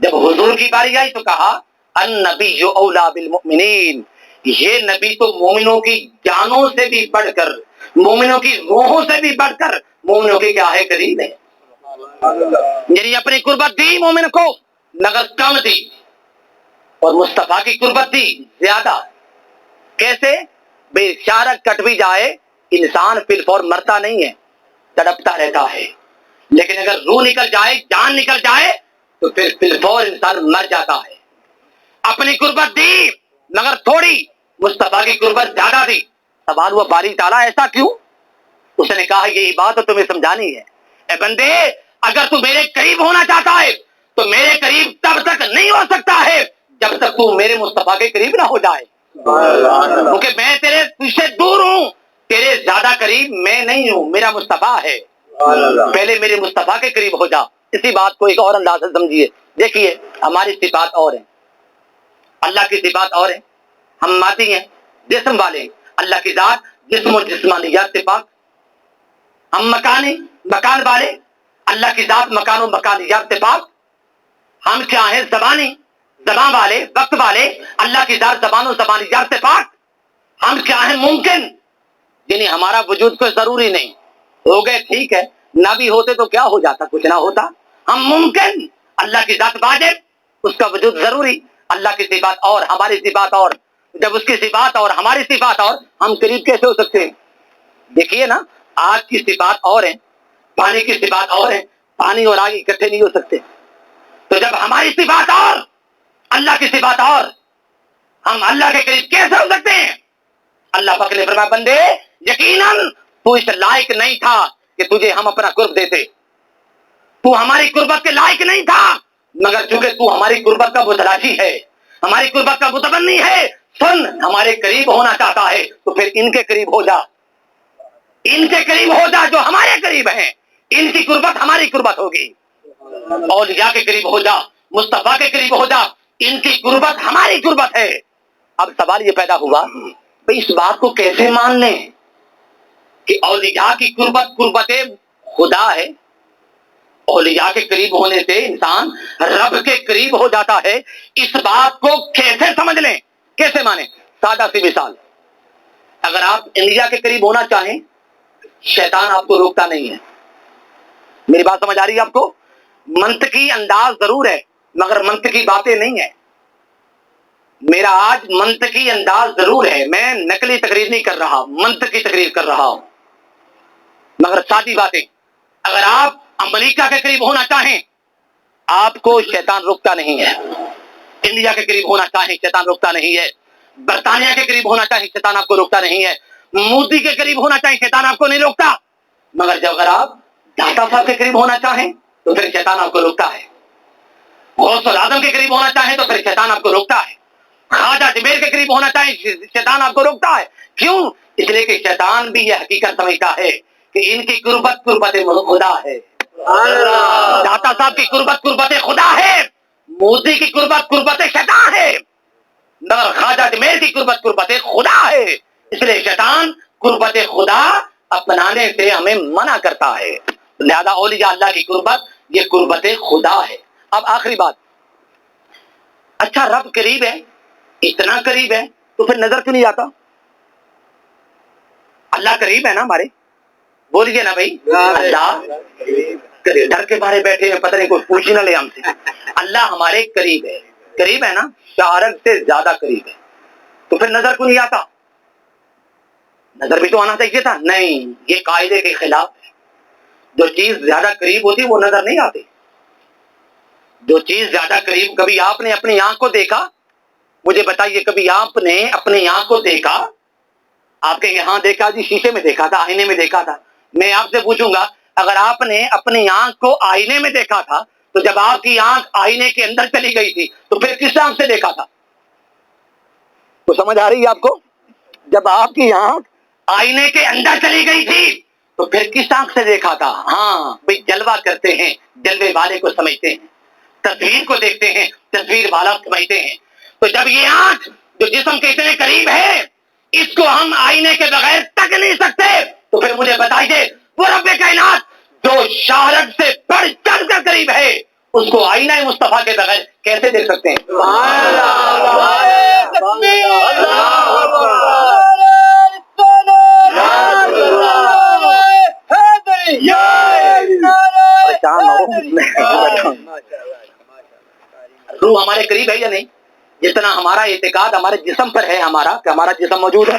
جب حضور کی باری آئی تو کہا النبی اولا بالمؤمنین، یہ نبی تو مومنوں کی جانوں سے بھی بڑھ کر، مومنوں کی روحوں سے بھی بڑھ کر مومنوں کے کیا ہے؟ قریب ہے۔ یعنی اپنی قربت دی مومن کو مگر کم دی، اور مصطفیٰ کی قربت دی زیادہ۔ کیسے؟ بے شارک کٹ بھی جائے، انسان فی الفور مرتا نہیں ہے، تڑپتا رہتا ہے، لیکن اگر روح نکل جائے، جان نکل جائے، تو پھر فی الفور انسان مر جاتا ہے۔ اپنی قربت دی مگر تھوڑی، مصطفیٰ کی قربت زیادہ دی۔ سوال ہوا باری تعالیٰ ایسا کیوں؟ اس نے کہا یہی بات تو تمہیں سمجھانی ہے، اے بندے اگر تو میرے قریب ہونا چاہتا ہے تو میرے قریب تب تک نہیں ہو سکتا ہے جب تک تو میرے مصطفیٰ کے قریب نہ ہو جائے، کیونکہ میں تیرے سے دور ہوں، تیرے زیادہ قریب میں نہیں ہوں، میرا مصطفیٰ ہے۔ پہلے میرے مصطفیٰ کے قریب ہو جا۔ اسی بات کو ایک اور انداز سے سمجھیے، دیکھیے ہماری صفات اور ہیں، اللہ کی صفات اور ہیں، ہم مادی ہیں، جسم والے ہیں، اللہ کی ذات جسم و جسمانیات سے پاک۔ ہم مکان والے، اللہ کی ذات مکان و مکانیات سے پاک۔ ہم کیا ہیں؟ زبانی، زبان والے، وقت والے، اللہ کی ذات زبان و زبانیات سے پاک۔ ہم کیا ہیں؟ ممکن، یعنی ہمارا وجود کوئی ضروری نہیں، ہو گئے ٹھیک ہے، نہ بھی ہوتے تو کیا ہو جاتا؟ کچھ نہ ہوتا۔ ہم ممکن، اللہ کی ذات واجب، اس کا وجود ضروری۔ اللہ کی صفات اور ہماری صفات اور، جب اس کی صفات اور ہماری صفات اور، ہم قریب کیسے ہو سکتے ہیں؟ دیکھیے نا، آگ کی صفات اور ہیں، پانی کی صفات اور ہیں، پانی اور آگ اکٹھے نہیں ہو سکتے۔ تو جب ہماری صفات اور اللہ کی صفات اور، ہم اللہ کے قریب کیسے ہو سکتے ہیں؟ اللہ پاک نے فرمایا بندے یقیناً تو اس لائق نہیں تھا کہ تجھے ہم اپنا قرب دیتے، تو ہماری قربت کے لائق نہیں تھا، مگر چونکہ تو ہماری قربت کا متلاشی ہے، ہماری قربت کا متبنی ہے، سن ہمارے قریب ہونا چاہتا ہے تو پھر ان کے قریب ہو جا، ان کے قریب ہو جا جو ہمارے قریب ہیں، ان کی قربت ہماری قربت ہوگی۔ اولیاء کے قریب ہو جا، مصطفیٰ کے قریب ہو جا، ان کی قربت ہماری قربت ہے۔ اب سوال یہ پیدا ہوا بھئی اس بات کو کیسے مان لیں کہ اولیاء کی قربت قربت خدا ہے؟ اولیاء کے قریب ہونے سے انسان رب کے قریب ہو جاتا ہے، اس بات کو کیسے سمجھ لیں، کیسے مانیں؟ سادہ سی مثال، اگر آپ انڈیا کے قریب ہونا چاہیں شیطان آپ کو روکتا نہیں ہے۔ میری بات سمجھ آ رہی ہے آپ کو؟ منطقی انداز ضرور ہے مگر منطقی باتیں نہیں ہیں۔ میرا آج منطقی انداز ضرور ہے، میں نقلی تقریر نہیں کر رہا، منطقی تقریر کر رہا ہوں، مگر سادی باتیں۔ اگر آپ امریکہ کے قریب ہونا چاہیں آپ کو شیطان روکتا نہیں ہے، انڈیا کے قریب ہونا چاہیں شیطان روکتا نہیں ہے، برطانیہ کے قریب ہونا چاہیں شیطان آپ کو روکتا نہیں ہے، مودی کے قریب ہونا چاہیں شیطان آپ کو نہیں روکتا، مگر جب اگر آپ داتا صاحب کے قریب ہونا چاہیں تو پھر شیطان آپ کو روکتا ہے، غوث العظم کے قریب ہونا چاہیں تو پھر شیطان آپ کو روکتا ہے، خواجہ اجمیر کے قریب ہونا چاہیں شیطان آپ کو روکتا ہے۔ کیوں؟ اس لیے کہ شیطان بھی یہ حقیقت سمجھتا ہے کہ ان کی قربت قربت خدا ہے، داتا صاحب کی قربت قربت خدا ہے، مودی کی قربت قربت شیطان ہے، مگر خواجہ اجمیر کی قربت قربت خدا ہے۔ اس لیے شیطان قربت خدا اپنانے سے ہمیں منع کرتا ہے، لہذا اولیاء اللہ کی قربت یہ قربت خدا ہے۔ اب آخری بات، اچھا رب قریب ہے، اتنا قریب ہے تو پھر نظر کیوں نہیں آتا؟ اللہ قریب ہے نا ہمارے، بولیے نا بھائی، اللہ ڈر کے بارے بیٹھے ہیں، پتہ نہیں کوئی پوچھ نہ لے ہم سے۔ اللہ ہمارے قریب ہے، قریب ہے نا، شارک سے زیادہ قریب ہے، تو پھر نظر کیوں نہیں آتا؟ نظر بھی تو آنا چاہیے تھا، نہیں، یہ قاعدے کے خلاف ہے۔ جو چیز زیادہ قریب ہوتی وہ نظر نہیں آتی۔ جو چیز زیادہ قریب، کبھی آپ نے اپنی آنکھ کو دیکھا؟ مجھے بتائیے کبھی آپ نے اپنی آنکھ کو دیکھا؟ آپ کے یہاں دیکھا جی، شیشے میں دیکھا تھا، آئینے میں دیکھا تھا؟ میں آپ سے پوچھوں گا اگر آپ نے اپنی آنکھ کو آئینے میں دیکھا تھا تو جب آپ کی آنکھ آئینے کے اندر چلی گئی تھی تو پھر کس آنکھ سے دیکھا تھا؟ تو سمجھ آ رہی ہے آپ کو؟ جب آپ کی آنکھ آئینے کے اندر چلی گئی تھی تو پھر کس آنکھ سے دیکھا تھا؟ ہاں بھئی جلوہ کرتے ہیں، جلوے والے کو سمجھتے ہیں، تصویر کو دیکھتے ہیں، تصویر والا سمجھتے ہیں۔ تو جب یہ آنکھ جو جسم کے اتنے قریب ہے اس کو ہم آئینے کے بغیر تک نہیں سکتے، تو پھر مجھے بتائیے وہ رب کائنات جو شاہرگ سے بڑھ چڑھ کر قریب ہے اس کو آئینہ مصطفیٰ کے بغیر کیسے دیکھ سکتے ہیں؟ روح ہمارے قریب ہے یا نہیں؟ جتنا ہمارا اعتقاد ہمارے جسم پر ہے، ہمارا کہ ہمارا جسم موجود ہے،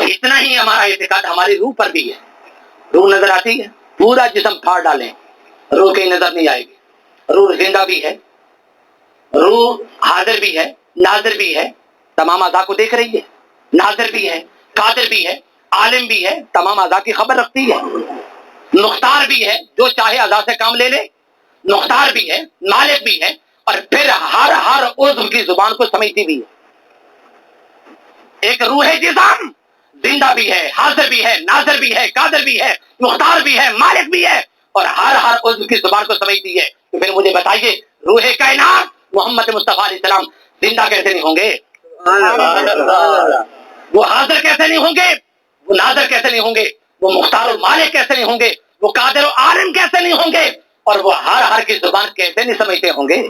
اتنا ہی ہمارا اعتقاد ہماری روح پر بھی ہے۔ روح نظر آتی ہے، پورا جسم پھاڑ ڈالیں روح کہیں نظر نہیں آئے گی۔ روح زندہ بھی ہے، روح حاضر بھی ہے، ناظر بھی ہے، تمام اعضاء کو دیکھ رہی ہے، ناظر بھی ہے، قادر بھی ہے، عالم بھی ہے، تمام اعضاء کی خبر رکھتی ہے، مختار بھی ہے، جو چاہے اعضاء سے کام لے لے، مختار بھی ہے، مالک بھی ہے، اور پھر ہر عضو کی زبان کو سمجھتی بھی ہے۔ ایک روح جسم زندہ بھی ہے، حاضر بھی ہے، ناظر بھی ہے، قادر بھی ہے، مختار بھی ہے، مالک بھی ہے، اور ہر عضو کی زبان کو سمجھتی ہے۔ تو پھر مجھے بتائیے روح کائنات محمد مصطفیٰ علیہ السلام زندہ کیسے نہیں ہوں گے؟ وہ حاضر کیسے نہیں ہوں گے؟ وہ ناظر کیسے نہیں ہوں گے؟ وہ مختار و مالک کیسے نہیں ہوں گے؟ وہ قادر و عالم کیسے نہیں ہوں گے؟ اور وہ ہر کی زبان کیسے نہیں سمجھتے ہوں گے؟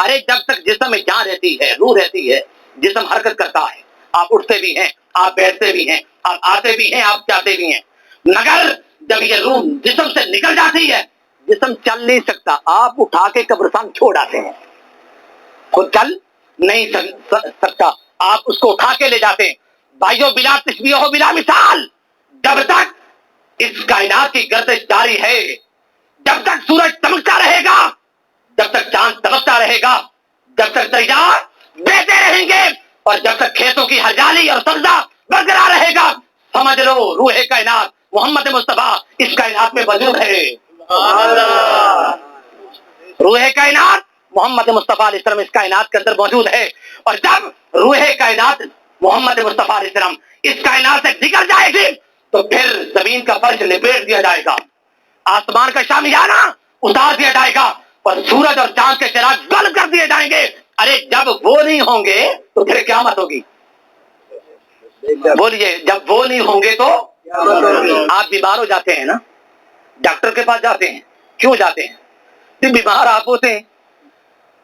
ارے جب تک جسم میں جان رہتی ہے، روح رہتی ہے، جسم حرکت کرتا ہے، آپ اٹھتے بھی ہیں، آپ بیٹھتے بھی ہیں، آپ آتے بھی ہیں، آپ جاتے بھی ہیں، مگر جب یہ روح جسم سے نکل جاتی ہے جسم چل نہیں سکتا، آپ اٹھا کے قبرستان چھوڑ آتے ہیں، خود چل نہیں سکتا، آپ اس کو اٹھا کے لے جاتے ہیں۔ بھائیو بلا تشبیہ ہو بلا مثال، جب تک اس کائنات کی گردش جاری ہے، جب تک سورج چمکتا رہے گا، جب تک چاند چمکتا رہے گا، جب تک دریا بہتے رہیں گے، اور جب تک کھیتوں کی ہریالی اور سبزہ برقرار رہے گا، سمجھ لو روح کائنات محمد مصطفیٰ اس کائنات میں موجود ہے۔ روح کائنات محمد مصطفیٰ علیہ السلام اس کائنات کے اندر موجود ہے، اور جب روح کائنات محمد مصطفیٰ علیہ السلام اس کائنات سے نکل جائے گی تو پھر زمین کا فرش لپیٹ دیا جائے گا، آسمان کا شامیانہ اتار دیا جائے گا اور سورج اور چاند کے چراغ بند کر دیے جائیں گے۔ ارے جب وہ نہیں ہوں گے تو پھر قیامت ہوگی؟ بولیے، جب وہ نہیں ہوں گے تو آپ بیمار ہو جاتے ہیں نا، ڈاکٹر کے پاس جاتے ہیں، کیوں جاتے ہیں؟ کہ بیمار آپ ہوتے ہیں،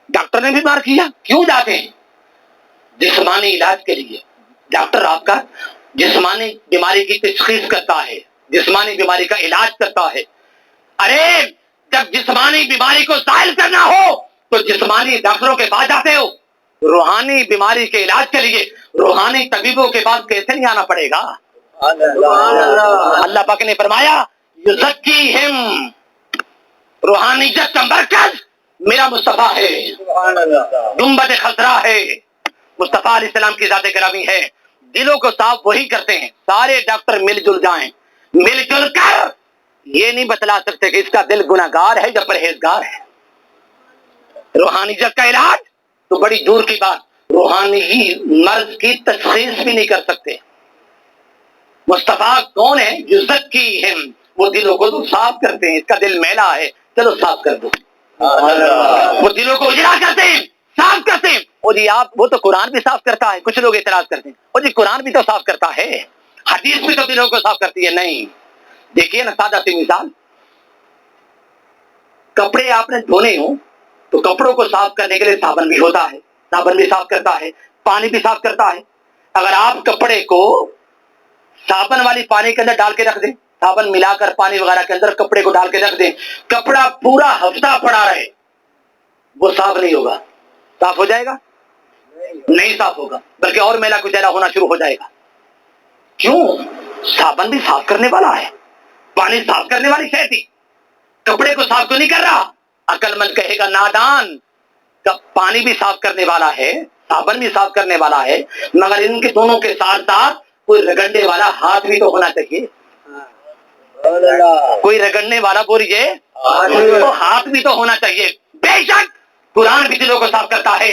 ڈاکٹر نے بیمار کیا، کیوں جاتے ہیں؟ جسمانی علاج کے لیے۔ ڈاکٹر آپ کا جسمانی بیماری کی تشخیص کرتا ہے، جسمانی بیماری کا علاج کرتا ہے۔ ارے جب جسمانی بیماری کو زائل کرنا ہو تو جسمانی ڈاکٹروں کے پاس جاتے ہو، روحانی بیماری کے علاج کے لیے روحانی طبیبوں کے پاس کیسے نہیں آنا پڑے گا؟ اللہ پاک نے فرمایا یزکیہم، روحانیت کا مرکز میرا مصطفیٰ ہے، گنبد خضرا ہے، مصطفیٰ علیہ السلام کی ذات گرامی ہے۔ دلوں کو صاف وہی کرتے ہیں۔ سارے ڈاکٹر مل جل جائیں، مل جل کر یہ نہیں بتلا سکتے کہ اس کا دل گناہگار ہے یا پرہیزگار ہے۔ روحانیت کا علاج تو بڑی دور کی بات، روحانی مرض کی تشخیص بھی نہیں کر سکتے۔ مصطفیٰ کون ہے؟ یزکیہم، وہ دلوں کو تو صاف کرتے ہیں۔ اس کا دل میلا ہے، چلو صاف کر دو۔ وہ دلوں کو اجڑا کرتے ہیں، صاف کرتے ہیں۔ اور جی آپ، وہ تو قرآن بھی صاف کرتا ہے۔ کچھ لوگ اعتراض کرتے ہیں اور جی قرآن بھی تو صاف کرتا ہے، حدیث بھی تو دلوں کو صاف کرتی ہے۔ نہیں، دیکھیے نا سادہ سی مثال، کپڑے آپ نے دھونے ہوں تو کپڑوں کو صاف کرنے کے لیے صابن بھی ہوتا ہے، صابن بھی صاف کرتا ہے، پانی بھی صاف کرتا ہے۔ اگر آپ کپڑے کو صابن والی پانی کے اندر ڈال کے رکھ دیں، صابن ملا کر پانی وغیرہ کے اندر کپڑے کو ڈال کے رکھ دیں، کپڑا پورا ہفتہ پڑا رہے، وہ صاف نہیں ہوگا؟ صاف ہو جائے گا؟ نہیں صاف ہوگا، بلکہ اور میلا کچیلا ہونا شروع ہو جائے گا۔ کیوں؟ صابن بھی صاف کرنے والا ہے، پانی صاف کرنے والی شے تھی، کپڑے کو صاف کیوں نہیں کر رہا؟ عقل مند کہے گا نادان، پانی بھی صاف کرنے والا ہے، صابن بھی صاف کرنے والا ہے، مگر ان کے دونوں کے ساتھ ساتھ کوئی رگڑنے والا ہاتھ بھی تو ہونا چاہیے۔ کوئی رگڑنے والا بولیے تو ہاتھ بھی تو ہونا چاہیے۔ بے شک قرآن بھی دلوں کو صاف کرتا ہے،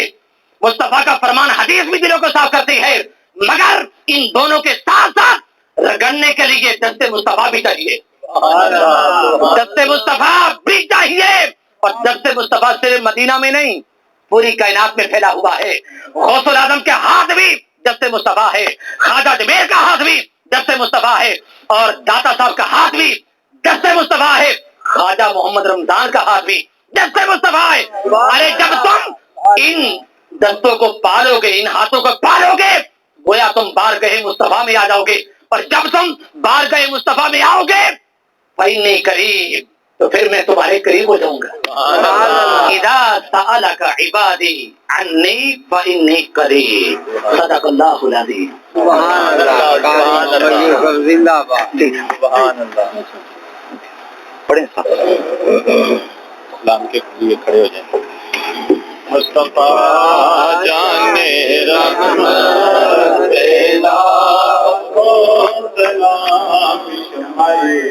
مصطفیٰ کا فرمان حدیث بھی دلوں کو صاف کرتی ہے، مگر ان دونوں کے ساتھ ساتھ رگڑنے کے لیے دست مصطفیٰ بھی چاہیے، دست مصطفیٰ بھی چاہیے۔ اور دست مصطفیٰ صرف مدینہ میں نہیں، پوری کائنات میں پھیلا ہوا ہے۔ غوث الاعظم کے ہاتھ بھی دست مصطفیٰ ہے، خواجہ اجمیر کا ہاتھ بھی دست مصطفیٰ ہے، اور داتا صاحب کا ہاتھ بھی دست مصطفیٰ ہے، خواجہ محمد رمضان کا ہاتھ بھی دست مصطفیٰ ہے۔ ارے جب تم ان دستوں کو پالو گے، ان ہاتھوں کو پالو گے، گویا تم بارگاہ مصطفیٰ میں آ جاؤ گے، اور جب تم بارگاہ مصطفیٰ میں آؤ گے فإنی قریب، تو پھر میں تمہارے قریب ہو جاؤں گا۔ اذا سألک عبادی عنی فإنی قریب، صدق اللہ العظیم۔ سبحان اللہ، زندہ باد، سبحان اللہ۔ پڑھیں صاحب۔ اسلام کے لیے کھڑے ہو جائیں۔ مصطفیٰ جانے رحمت تیرا کو سلام شمائے